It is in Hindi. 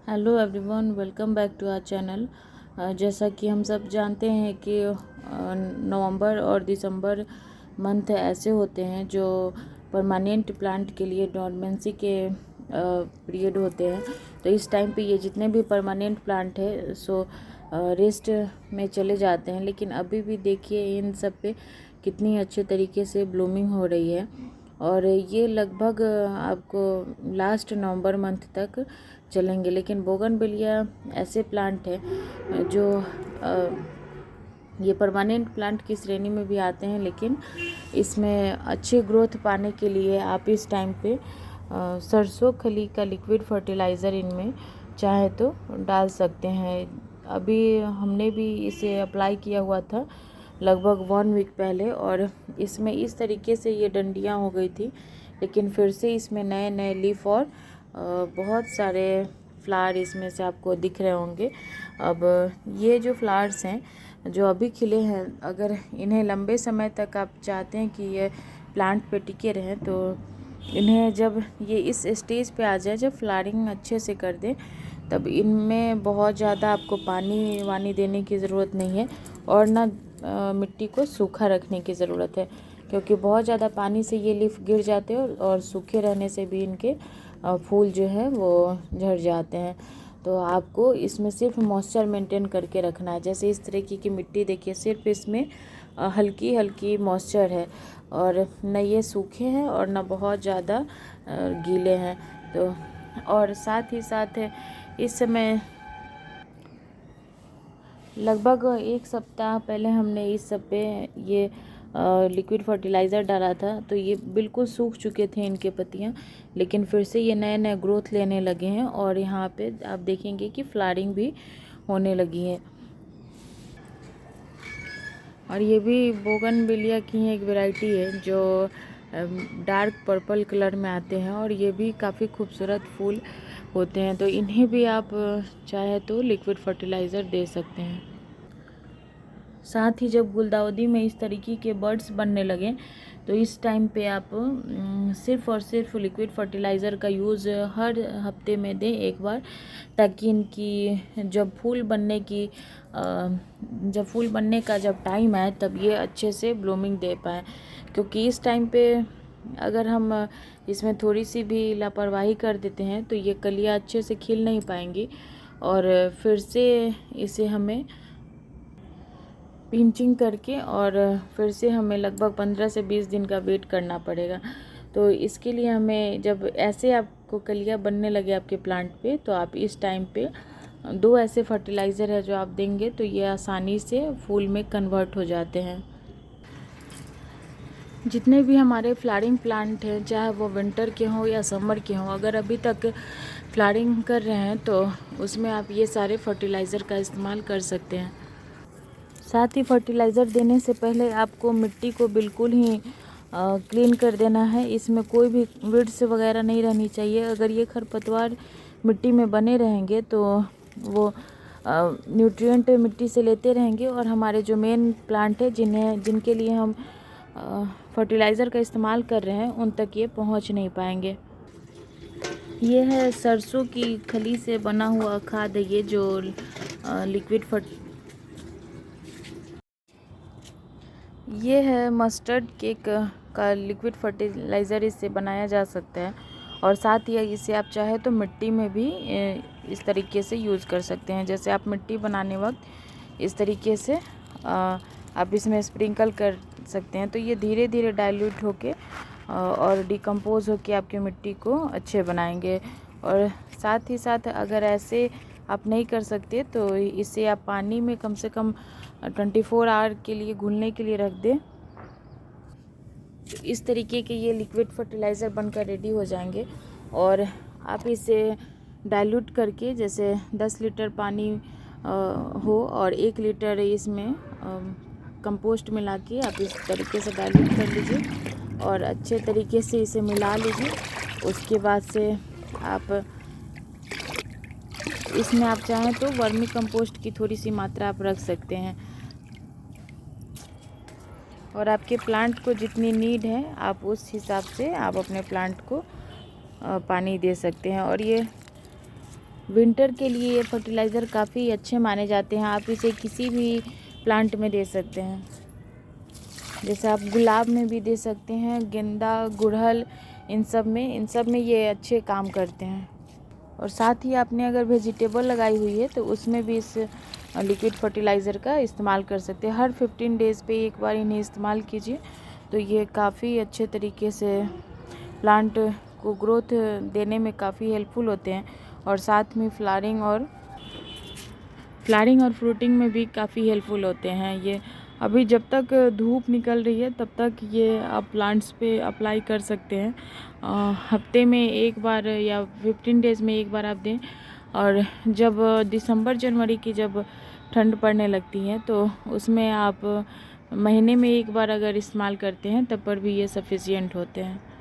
Hello everyone, welcome back to our channel. जैसा कि हम सब जानते हैं कि नवंबर और दिसंबर मंथ ऐसे होते हैं जो परमानेंट प्लांट के लिए डॉर्मेंसी के पीरियड होते हैं। तो इस टाइम पे ये जितने भी परमानेंट प्लांट है सो रेस्ट में चले जाते हैं, लेकिन अभी भी देखिए इन सब पे कितनी अच्छे तरीके से ब्लूमिंग हो रही है। और ये लगभग आपको लास्ट नवंबर मंथ तक चलेंगे। लेकिन बोगनविलिया ऐसे प्लांट है जो ये परमानेंट प्लांट की श्रेणी में भी आते हैं, लेकिन इसमें अच्छी ग्रोथ पाने के लिए आप इस टाइम पे सरसों खली का लिक्विड फर्टिलाइज़र इनमें चाहे तो डाल सकते हैं। अभी हमने भी इसे अप्लाई किया हुआ था लगभग 1 वीक पहले, और इसमें इस तरीके से ये डंडियाँ हो गई थी, लेकिन फिर से इसमें नए नए लीफ और बहुत सारे फ्लावर इसमें से आपको दिख रहे होंगे। अब ये जो फ्लावर्स हैं जो अभी खिले हैं, अगर इन्हें लंबे समय तक आप चाहते हैं कि ये प्लांट पे टिके रहें, तो इन्हें जब ये इस स्टेज पे आ जाए, जब फ्लावरिंग अच्छे से कर दें, तब इनमें बहुत ज़्यादा आपको पानी वानी देने की ज़रूरत नहीं है और ना मिट्टी को सूखा रखने की ज़रूरत है, क्योंकि बहुत ज़्यादा पानी से ये लीफ गिर जाते हैं और सूखे रहने से भी इनके फूल जो है वो झड़ जाते हैं। तो आपको इसमें सिर्फ मॉइस्चर मेंटेन करके रखना है। जैसे इस तरीके की मिट्टी देखिए, सिर्फ इसमें हल्की हल्की मॉइस्चर है और न ये सूखे हैं और न बहुत ज़्यादा गीले हैं। तो और साथ ही साथ इस समय लगभग 1 सप्ताह पहले हमने इस सब पे ये लिक्विड फर्टिलाइज़र डाला था, तो ये बिल्कुल सूख चुके थे इनके पत्तियाँ, लेकिन फिर से ये नए नए ग्रोथ लेने लगे हैं और यहाँ पे आप देखेंगे कि फ्लावरिंग भी होने लगी है। और ये भी बोगनविलिया की एक वैरायटी है जो डार्क पर्पल कलर में आते हैं और ये भी काफ़ी खूबसूरत फूल होते हैं। तो इन्हें भी आप चाहे तो लिक्विड फर्टिलाइज़र दे सकते हैं। साथ ही जब गुलदाउदी में इस तरीके के बर्ड्स बनने लगे, तो इस टाइम पे आप सिर्फ़ और सिर्फ लिक्विड फर्टिलाइज़र का यूज़ हर हफ्ते में दें एक बार, ताकि इनकी जब फूल बनने का जब टाइम आए तब ये अच्छे से ब्लूमिंग दे पाएँ। क्योंकि इस टाइम पे अगर हम इसमें थोड़ी सी भी लापरवाही कर देते हैं तो ये कलियाँ अच्छे से खिल नहीं पाएंगी और फिर से इसे हमें पिंचिंग करके और फिर से हमें लगभग 15 से 20 दिन का वेट करना पड़ेगा। तो इसके लिए हमें जब ऐसे आपको कलियाँ बनने लगे आपके प्लांट पे, तो आप इस टाइम पे 2 ऐसे फर्टिलाइज़र है जो आप देंगे तो ये आसानी से फूल में कन्वर्ट हो जाते हैं। जितने भी हमारे फ्लावरिंग प्लांट हैं, चाहे वो विंटर के हों या समर के हों, अगर अभी तक फ्लावरिंग कर रहे हैं तो उसमें आप ये सारे फर्टिलाइज़र का इस्तेमाल कर सकते हैं। साथ ही फर्टिलाइज़र देने से पहले आपको मिट्टी को बिल्कुल ही क्लीन कर देना है। इसमें कोई भी वीड्स वगैरह नहीं रहनी चाहिए। अगर ये खरपतवार मिट्टी में बने रहेंगे तो वो न्यूट्रिएंट मिट्टी से लेते रहेंगे और हमारे जो मेन प्लांट है जिनके लिए हम फर्टिलाइज़र का इस्तेमाल कर रहे हैं, उन तक ये पहुंच नहीं पाएंगे। ये है सरसों की खली से बना हुआ खाद है, ये जो लिक्विड ये है मस्टर्ड केक का लिक्विड फर्टिलाइज़र, इससे बनाया जा सकता है। और साथ ही इसे आप चाहे तो मिट्टी में भी इस तरीके से यूज़ कर सकते हैं। जैसे आप मिट्टी बनाने वक्त इस तरीके से आप इसमें स्प्रिंकल कर सकते हैं, तो ये धीरे धीरे डाइल्यूट होके और डिकम्पोज होके आपकी मिट्टी को अच्छे बनाएंगे। और साथ ही साथ अगर ऐसे आप नहीं कर सकते तो इसे आप पानी में कम से कम 24 आवर के लिए घुलने के लिए रख दें। इस तरीके के ये लिक्विड फर्टिलाइज़र बनकर रेडी हो जाएंगे और आप इसे डाइल्यूट करके, जैसे 10 लीटर पानी हो और 1 लीटर इसमें कंपोस्ट मिला के आप इस तरीके से डाइल्यूट कर लीजिए और अच्छे तरीके से इसे मिला लीजिए। उसके बाद से आप इसमें आप चाहें तो वर्मी कंपोस्ट की थोड़ी सी मात्रा आप रख सकते हैं और आपके प्लांट को जितनी नीड है आप उस हिसाब से आप अपने प्लांट को पानी दे सकते हैं। और ये विंटर के लिए ये फर्टिलाइज़र काफ़ी अच्छे माने जाते हैं। आप इसे किसी भी प्लांट में दे सकते हैं, जैसे आप गुलाब में भी दे सकते हैं, गेंदा, गुड़हल, इन सब में ये अच्छे काम करते हैं। और साथ ही आपने अगर वेजिटेबल लगाई हुई है तो उसमें भी इस लिक्विड फर्टिलाइज़र का इस्तेमाल कर सकते हैं। हर 15 डेज़ पे एक बार इन्हें इस्तेमाल कीजिए तो ये काफ़ी अच्छे तरीके से प्लांट को ग्रोथ देने में काफ़ी हेल्पफुल होते हैं और साथ में फ्लावरिंग और फ्रूटिंग में भी काफ़ी हेल्पफुल होते हैं। ये अभी जब तक धूप निकल रही है तब तक ये आप प्लांट्स पे अप्लाई कर सकते हैं। हफ्ते में एक बार या 15 डेज़ में एक बार आप दें। और जब दिसंबर जनवरी की जब ठंड पड़ने लगती है तो उसमें आप महीने में एक बार अगर इस्तेमाल करते हैं तब पर भी ये सफिशिएंट होते हैं।